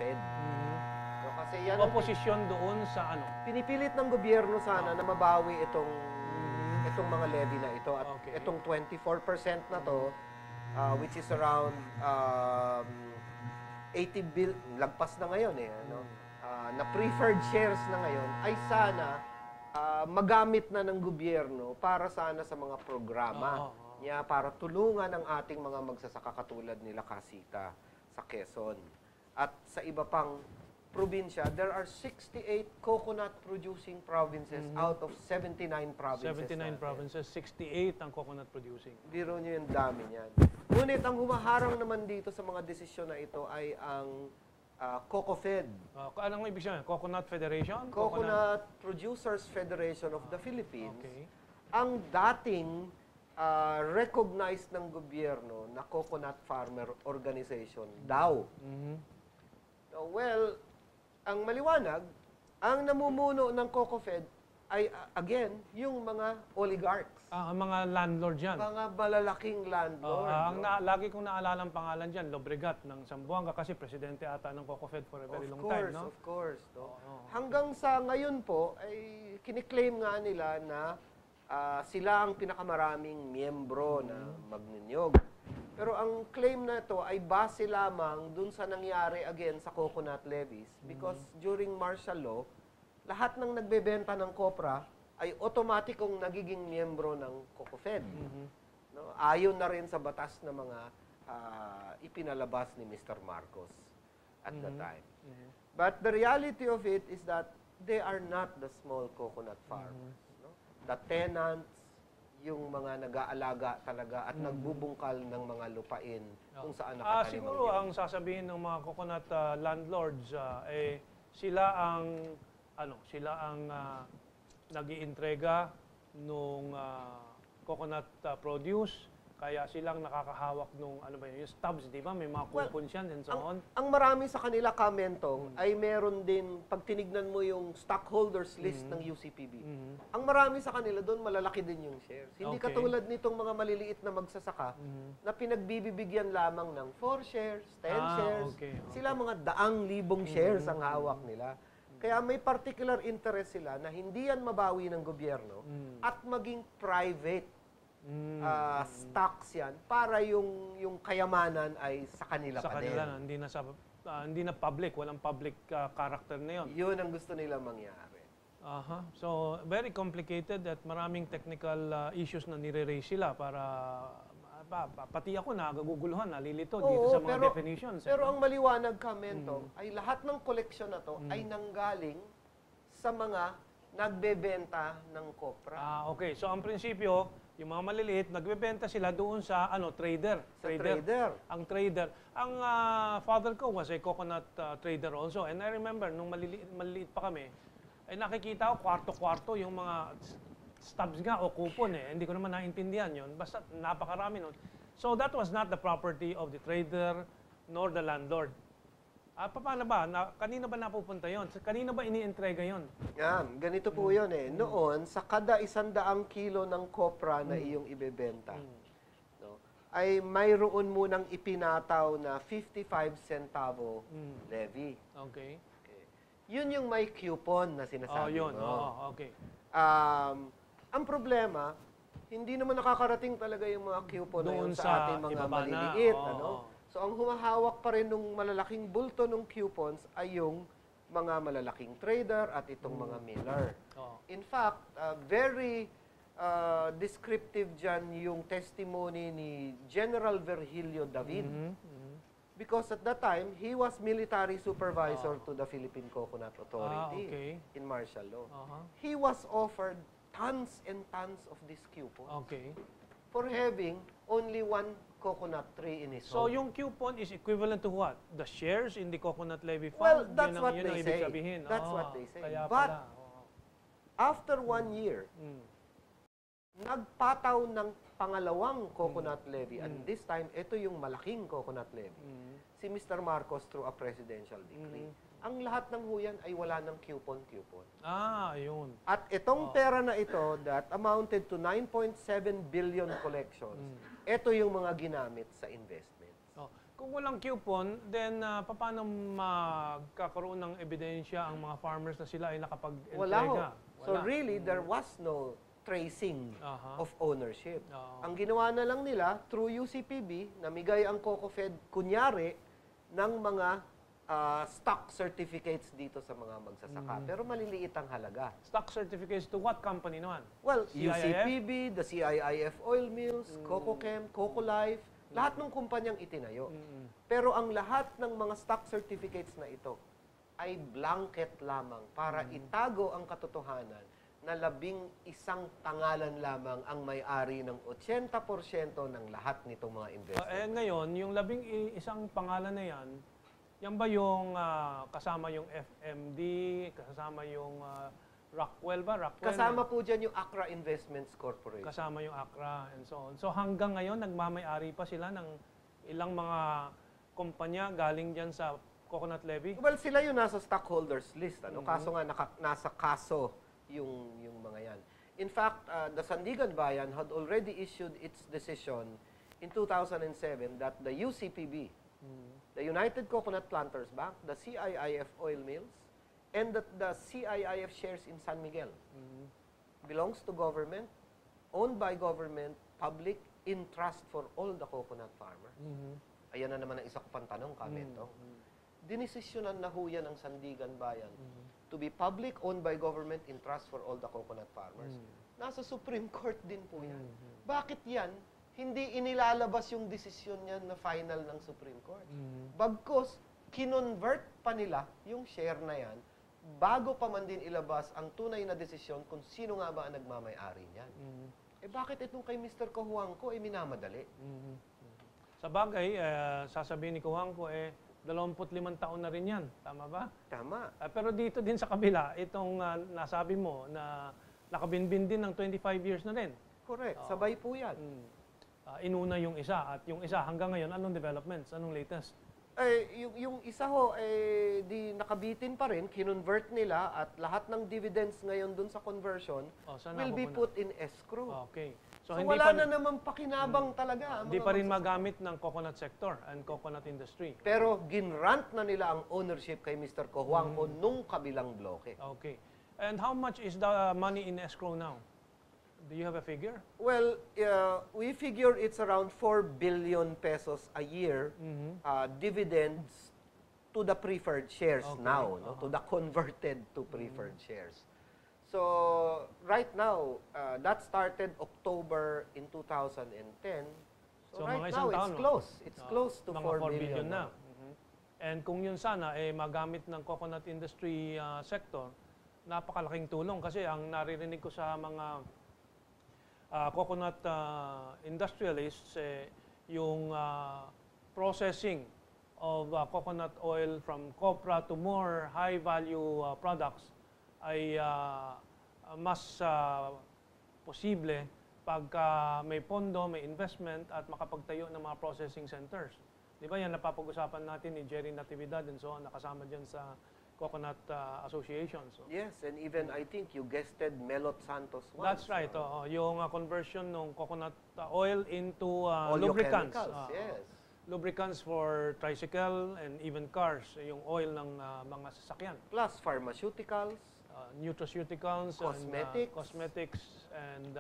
COCOFED. No, kasi yan ang Oposisyon doon sa ano? pinipilit ng gobyerno sana na mabawi itong mga levy na ito at itong 24% na to, which is around 80 bill, lagpas na ngayon ano? Na preferred shares na ngayon ay sana magamit na ng gobyerno para sana sa mga programa niya para tulungan ang ating mga magsasaka katulad nila Casita sa Quezon. At sa iba pang probinsya, there are 68 coconut-producing provinces out of 79 provinces. 79 provinces, 68 ang coconut producing. Biro nyo yung dami niyan. Ngunit ang humaharang naman dito sa mga desisyon na ito ay ang COCOFED. Anong ibig sabihin? Coconut Federation? Coconut Producers Federation of the Philippines. Okay. Ang dating recognized ng gobyerno na Coconut Farmer Organization daw. Well, ang maliwanag, ang namumuno ng COCOFED ay, again, yung mga oligarchs. Ang mga landlord yan. Mga malalaking landlord. Lagi kong naalala ang pangalan dyan, Lobregat ng Zamboanga kasi presidente ata ng COCOFED for a very long time, no? Of course. No? Hanggang sa ngayon po, ay kiniklaim nga nila na sila ang pinakamaraming miyembro na magninyog. Pero ang claim na ito ay base lamang dun sa nangyari again sa coconut levies because during martial law, lahat ng nagbebenta ng kopra ay otomatikong nagiging miyembro ng COCOFED. No? Ayon na rin sa batas na mga ipinalabas ni Mr. Marcos at the time. But the reality of it is that they are not the small coconut farmers. No? The tenants, yung mga nag-aalaga talaga at nagbubungkal ng mga lupain kung saan nakatanim siguro ang sasabihin ng mga coconut landlords sila ang nag-iintrega nung coconut produce kaya silang nakakahawak nung yung stubs, di ba? May mga coupons yan and so on. Ang marami sa kanila kamentong ay meron din, pag tinignan mo yung stockholders list ng UCPB, ang marami sa kanila doon malalaki din yung shares. Hindi katulad nitong mga maliliit na magsasaka na pinagbibigyan lamang ng 4 shares, 10 shares. Sila mga daang libong shares ang hawak nila. Kaya may particular interest sila na hindi yan mabawi ng gobyerno at maging private stocks yan para yung kayamanan ay sa kanila pa din. Hindi na public, walang public character na yun. Yun ang gusto nila mangyari. So, very complicated at maraming technical issues na nire-raise sila para pati ako nagaguguluhan, nalilito dito sa mga definitions. Pero ang maliwanag kamento ay lahat ng koleksyon na to ay nanggaling sa mga nagbebenta ng kopra. Okay. So, ang prinsipyo, yung mga maliliit, nagbebenta sila doon sa trader. Ang trader. Ang father ko was a coconut trader also. And I remember, nung maliliit pa kami, ay nakikita ko kwarto-kwarto yung mga stubs nga o coupon Hindi ko naman naintindihan yun. Basta napakarami nun. So that was not the property of the trader nor the landlord. Paano ba? Kanino ba napupunta yon? Kanino ba inientrega yon? Yan, ganito po yun Noon, sa kada 100 kilo ng kopra na iyong ibebenta, no, ay mayroon munang ipinataw na 55 centavo levy. Okay. Yun yung may coupon na sinasabi yun. mo. Okay. Ang problema, hindi naman nakakarating talaga yung mga coupon na yun sa ating mga maliliit. So, ang humahawak pa rin ng malalaking bulto ng coupons ay yung mga malalaking trader at itong mga miller. In fact, very descriptive dyan yung testimony ni General Virgilio David. Because at that time, he was military supervisor to the Philippine Coconut Authority in martial law. He was offered tons and tons of these coupons for having only one coconut tree in his home. So, yung coupon is equivalent to what? The shares in the coconut levy fund? Well, that's what they say. Sabihin. That's what they say. Kaya But, pala. After 1 year, nagpataw ng pangalawang coconut levy. And this time, ito yung malaking coconut levy. Si Mr. Marcos through a presidential decree. Ang lahat ng huyan ay wala ng coupon. Yun. At itong pera na ito that amounted to 9.7 billion collections, ito yung mga ginamit sa investments. Kung walang coupon, then paano magkakaroon ng ebidensya ang mga farmers na sila ay Wala ho. nakapag-entrega? So really, there was no tracing Aha. of ownership. Oo. Ang ginawa na lang nila, through UCPB, namigay ang COCOFED, kunyari, ng mga stock certificates dito sa mga magsasaka. Pero maliliit ang halaga. Stock certificates to what company naman? Well, CIIF? UCPB, the CIIF Oil Mills, CocoChem, CocoLife, lahat ng kumpanyang itinayo. Pero ang lahat ng mga stock certificates na ito ay blanket lamang para itago ang katotohanan na 11 pangalan lamang ang may-ari ng 80% ng lahat nitong mga investment. Ngayon, yung 11 pangalan na yan ba yung kasama yung FMD, kasama yung Rockwell ba? Rockwell, Kasama po dyan yung Accra Investments Corporation. kasama yung Accra and so on. So hanggang ngayon, nagmamay-ari pa sila ng ilang mga kumpanya galing dyan sa coconut levy? Well, sila yung nasa stockholders list. Kaso nga, nasa kaso yung mga yan. In fact, the Sandigan Bayan had already issued its decision in 2007 that the UCPB, the United Coconut Planters Bank, the CIIF Oil Mills, and that the CIIF shares in San Miguel belongs to government, owned by government, public, in trust for all the coconut farmers. Ayan na naman ang isa ko pang tanong, Kamento. Dinesisyonan na ho yan ng Sandigan Bayan to be public, owned by government, in trust for all the coconut farmers. Nasa Supreme Court din po yan. Bakit yan? Hindi inilalabas yung desisyon niyan na final ng Supreme Court. Bagkus, kinonvert pa nila yung share na yan bago pa man din ilabas ang tunay na desisyon kung sino nga ba ang nagmamay-ari niyan. Bakit itong kay Mr. Cojuangco minamadali? Sa bagay, sasabihin ni Cojuangco, 25 taon na rin yan. Tama ba? Tama. Pero dito din sa kabila, itong nasabi mo na nakabinbin din ng 25 years na rin. Correct. Sabay po yan. Inuna yung isa at yung isa hanggang ngayon, anong developments? Anong latest? Yung isa ho, di nakabitin pa rin, kinonvert nila at lahat ng dividends ngayon dun sa conversion will be put in escrow. Okay. So wala na naman pakinabang talaga. Hindi pa rin magamit ng coconut sector and coconut industry. Pero ginrant na nila ang ownership kay Mr. Cojuangco nung kabilang bloke. Okay. And how much is the money in escrow now? Do you have a figure? Well, we figure it's around 4 billion pesos a year dividends to the preferred shares now, to the converted to preferred shares. So, right now, that started October in 2010. So right mga now, isang taon, it's close. It's close to mga 4 billion na. And kung yun sana, magamit ng coconut industry sector, napakalaking tulong kasi ang naririnig ko sa mga coconut industrialists, yung processing of coconut oil from copra to more high-value products ay mas posible pagka may pondo, may investment at makapagtayo ng mga processing centers. Di ba yan napapag-usapan natin ni Jerry Natividad and so on, nakasama dyan sa Coconut Association. So. Yes, and even I think you guested Melot Santos once. That's right. Yung conversion ng coconut oil into Oleochemicals, lubricants. yes. Lubricants for tricycle and even cars, yung oil ng mga sasakyan. Plus pharmaceuticals. Nutraceuticals, Cosmetics. And, cosmetics, and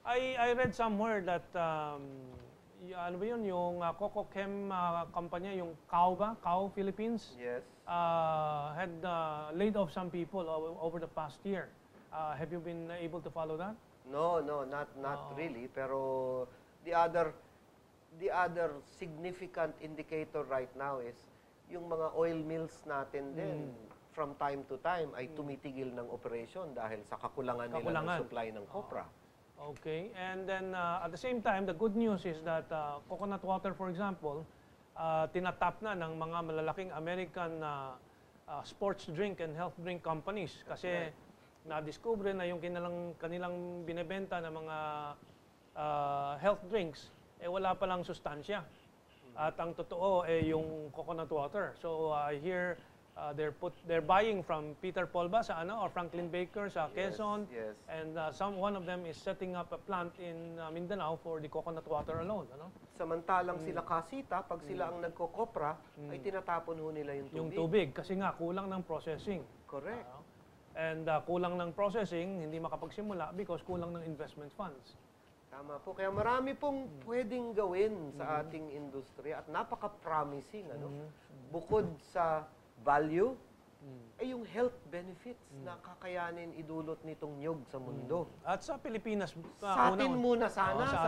I read somewhere that ano ba yun, yung CocoChem company, yung Kao ba? Kao Philippines? Yes. Had laid off some people over the past year. Have you been able to follow that? No, not really. Pero the other significant indicator right now is yung mga oil mills natin din from time to time ay tumitigil ng operation dahil sa kakulangan nila ng supply ng copra. Okay, and then at the same time, the good news is that coconut water, for example, tinatap na ng mga malalaking American sports drink and health drink companies kasi na-discover na yung kanilang binebenta ng mga health drinks, wala palang sustansya. At ang totoo, yung coconut water. So I hear they're buying from Peter Paul ba sa or Franklin Baker sa Quezon, yes. and one of them is setting up a plant in Mindanao for the coconut water alone, Samantalang sila kasita, pag sila ang nagkokopra, ay tinatapon ho nila yung tubig. Yung tubig kasi nga kulang ng processing. Correct. And kulang ng processing, hindi makapagsimula because kulang ng investment funds. Tama po. Kaya marami pong pwedeng gawin sa ating industriya at napaka-promising. Bukod sa value, ay yung health benefits na kakayanin idulot nitong nyog sa mundo. At sa Pilipinas, Sa atin muna sana, sa sa